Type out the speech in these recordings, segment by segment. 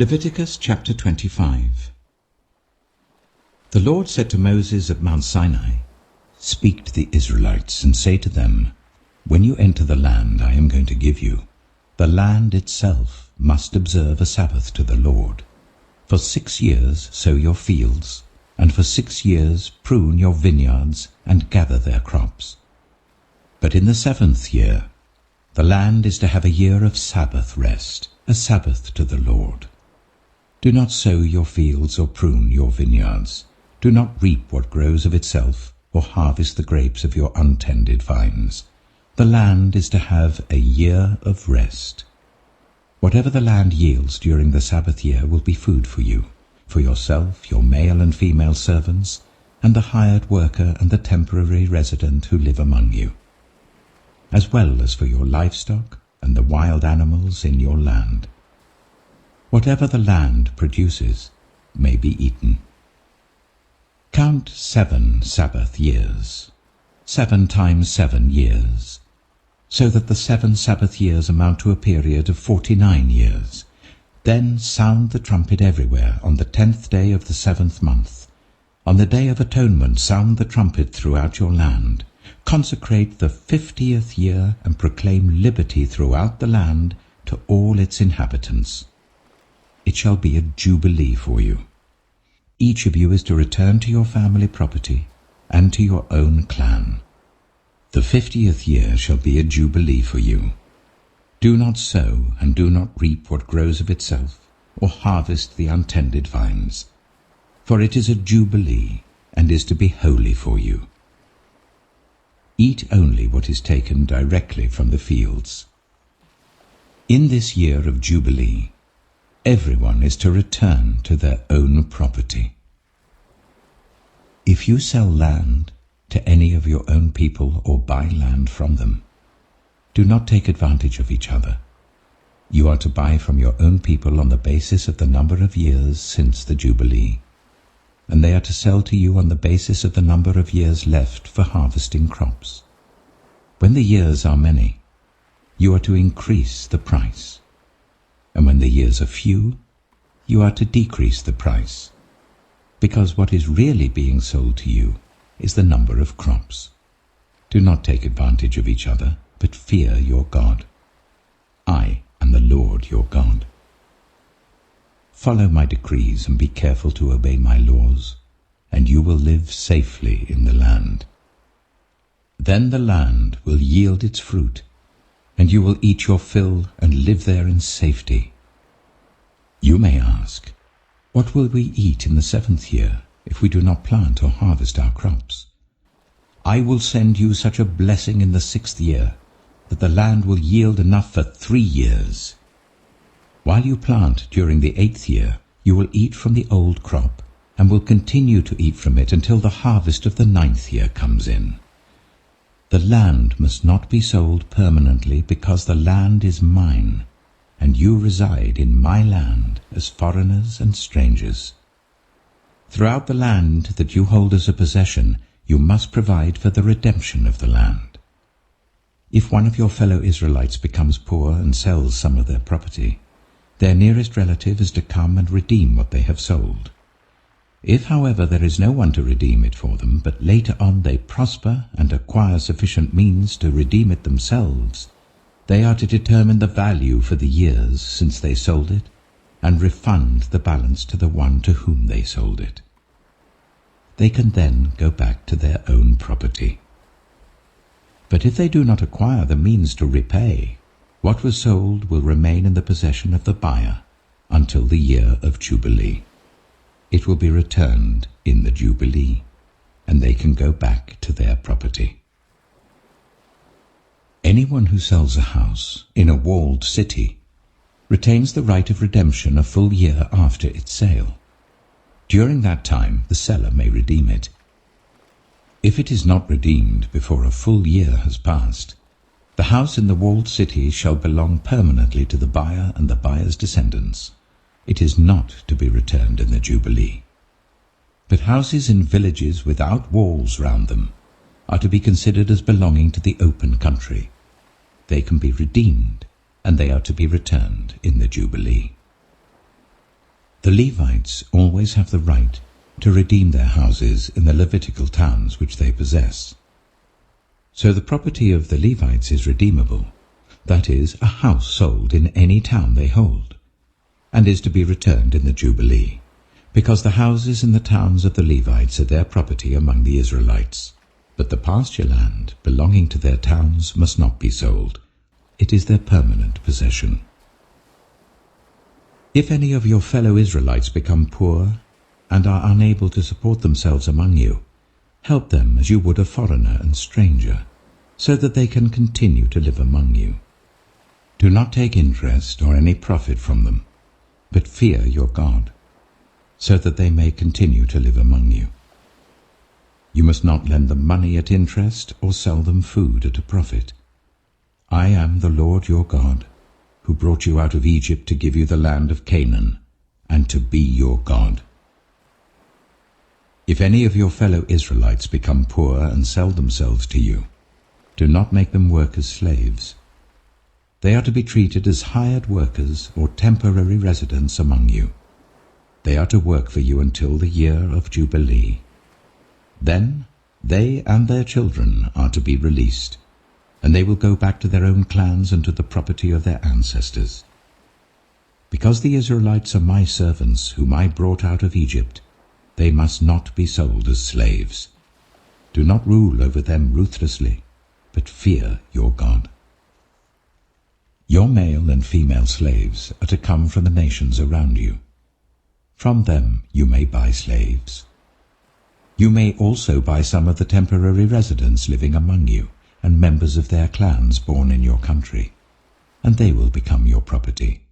Leviticus chapter 25. The Lord said to Moses at Mount Sinai, "Speak to the Israelites and say to them, when you enter the land I am going to give you, the land itself must observe a Sabbath to the Lord. For 6 years sow your fields, and for 6 years prune your vineyards and gather their crops. But in the 7th year the land is to have a year of Sabbath rest, a Sabbath to the Lord. Do not sow your fields or prune your vineyards. Do not reap what grows of itself, or harvest the grapes of your untended vines. The land is to have a year of rest. Whatever the land yields during the Sabbath year will be food for you, for yourself, your male and female servants, and the hired worker and the temporary resident who live among you, as well as for your livestock and the wild animals in your land. Whatever the land produces may be eaten. Count 7 Sabbath years, 7 times 7 years, so that the 7 Sabbath years amount to a period of 49 years. Then sound the trumpet everywhere on the 10th day of the 7th month. On the Day of Atonement sound the trumpet throughout your land. Consecrate the 50th year and proclaim liberty throughout the land to all its inhabitants. It shall be a jubilee for you. Each of you is to return to your family property and to your own clan. The 50th year shall be a jubilee for you. Do not sow and do not reap what grows of itself, or harvest the untended vines, for it is a jubilee and is to be holy for you. Eat only what is taken directly from the fields. In this year of jubilee, everyone is to return to their own property. If you sell land to any of your own people or buy land from them, do not take advantage of each other. You are to buy from your own people on the basis of the number of years since the Jubilee, and they are to sell to you on the basis of the number of years left for harvesting crops. When the years are many, you are to increase the price, and when the years are few, you are to decrease the price, because what is really being sold to you is the number of crops. Do not take advantage of each other, but fear your God. I am the Lord your God. Follow my decrees and be careful to obey my laws, and you will live safely in the land. Then the land will yield its fruit, and you will eat your fill and live there in safety. You may ask, what will we eat in the 7th year if we do not plant or harvest our crops? I will send you such a blessing in the 6th year that the land will yield enough for 3 years. While you plant during the 8th year, you will eat from the old crop and will continue to eat from it until the harvest of the 9th year comes in. The land must not be sold permanently, because the land is mine, and you reside in my land as foreigners and strangers. Throughout the land that you hold as a possession, you must provide for the redemption of the land. If one of your fellow Israelites becomes poor and sells some of their property, their nearest relative is to come and redeem what they have sold. If, however, there is no one to redeem it for them, but later on they prosper and acquire sufficient means to redeem it themselves, they are to determine the value for the years since they sold it and refund the balance to the one to whom they sold it. They can then go back to their own property. But if they do not acquire the means to repay, what was sold will remain in the possession of the buyer until the year of Jubilee. It will be returned in the Jubilee, and they can go back to their property. Anyone who sells a house in a walled city retains the right of redemption a full year after its sale. During that time, the seller may redeem it. If it is not redeemed before a full year has passed, the house in the walled city shall belong permanently to the buyer and the buyer's descendants. It is not to be returned in the Jubilee. But houses in villages without walls round them are to be considered as belonging to the open country. They can be redeemed, and they are to be returned in the Jubilee. The Levites always have the right to redeem their houses in the Levitical towns which they possess. So the property of the Levites is redeemable, that is, a house sold in any town they hold, and is to be returned in the Jubilee, because the houses in the towns of the Levites are their property among the Israelites. But the pasture land belonging to their towns must not be sold. It is their permanent possession. If any of your fellow Israelites become poor and are unable to support themselves among you, help them as you would a foreigner and stranger, so that they can continue to live among you. Do not take interest or any profit from them, but fear your God, so that they may continue to live among you. You must not lend them money at interest or sell them food at a profit. I am the Lord your God, who brought you out of Egypt to give you the land of Canaan, and to be your God. If any of your fellow Israelites become poor and sell themselves to you, do not make them work as slaves. They are to be treated as hired workers or temporary residents among you. They are to work for you until the year of Jubilee. Then they and their children are to be released, and they will go back to their own clans and to the property of their ancestors. Because the Israelites are my servants, whom I brought out of Egypt, they must not be sold as slaves. Do not rule over them ruthlessly, but fear your God. Your male and female slaves are to come from the nations around you. From them you may buy slaves. You may also buy some of the temporary residents living among you, and members of their clans born in your country, and they will become your property.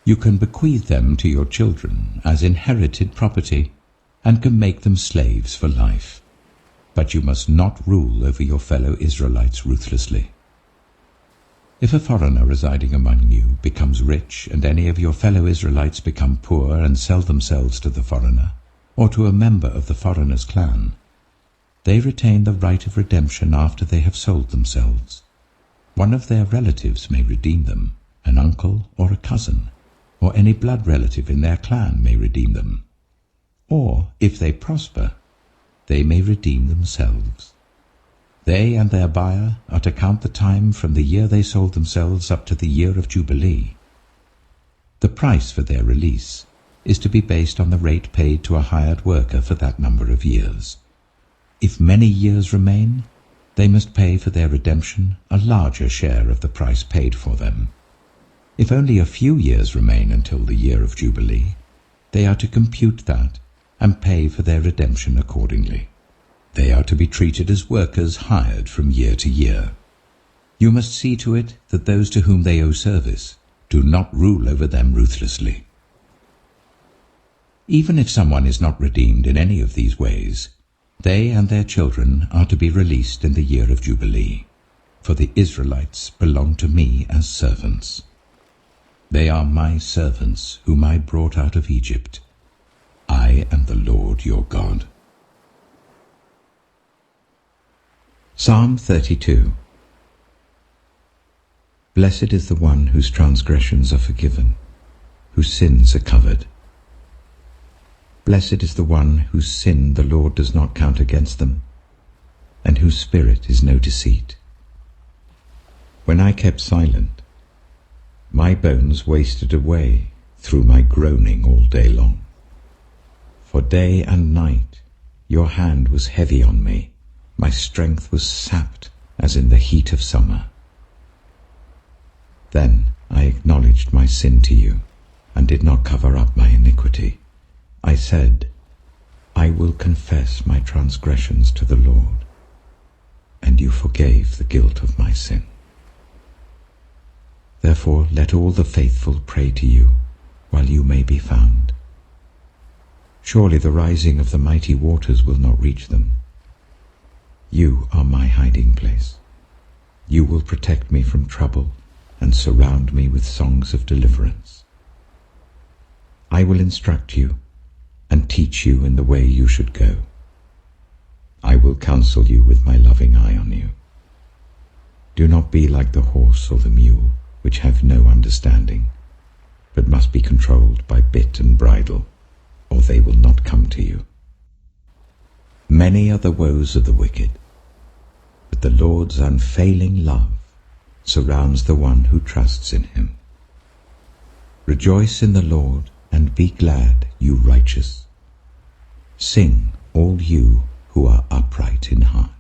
You can bequeath them to your children as inherited property, and can make them slaves for life. But you must not rule over your fellow Israelites ruthlessly. If a foreigner residing among you becomes rich, and any of your fellow Israelites become poor and sell themselves to the foreigner, or to a member of the foreigner's clan, they retain the right of redemption after they have sold themselves. One of their relatives may redeem them, an uncle or a cousin, or any blood relative in their clan may redeem them. Or, if they prosper, they may redeem themselves. They and their buyer are to count the time from the year they sold themselves up to the year of Jubilee. The price for their release is to be based on the rate paid to a hired worker for that number of years. If many years remain, they must pay for their redemption a larger share of the price paid for them. If only a few years remain until the year of Jubilee, they are to compute that and pay for their redemption accordingly. They are to be treated as workers hired from year to year. You must see to it that those to whom they owe service do not rule over them ruthlessly. Even if someone is not redeemed in any of these ways, they and their children are to be released in the year of Jubilee, for the Israelites belong to me as servants. They are my servants whom I brought out of Egypt. I am the Lord your God. Psalm 32. Blessed is the one whose transgressions are forgiven, whose sins are covered. Blessed is the one whose sin the Lord does not count against them, and whose spirit is no deceit. When I kept silent, my bones wasted away through my groaning all day long. For day and night your hand was heavy on me, my strength was sapped as in the heat of summer. Then I acknowledged my sin to you, and did not cover up my iniquity. I said, I will confess my transgressions to the Lord, and you forgave the guilt of my sin. Therefore let all the faithful pray to you, while you may be found. Surely the rising of the mighty waters will not reach them. You are my hiding place. You will protect me from trouble, and surround me with songs of deliverance. I will instruct you, and teach you in the way you should go. I will counsel you with my loving eye on you. Do not be like the horse or the mule, which have no understanding, but must be controlled by bit and bridle, or they will not come to you. Many are the woes of the wicked, but the Lord's unfailing love surrounds the one who trusts in him. Rejoice in the Lord and be glad, you righteous. Sing, all you who are upright in heart.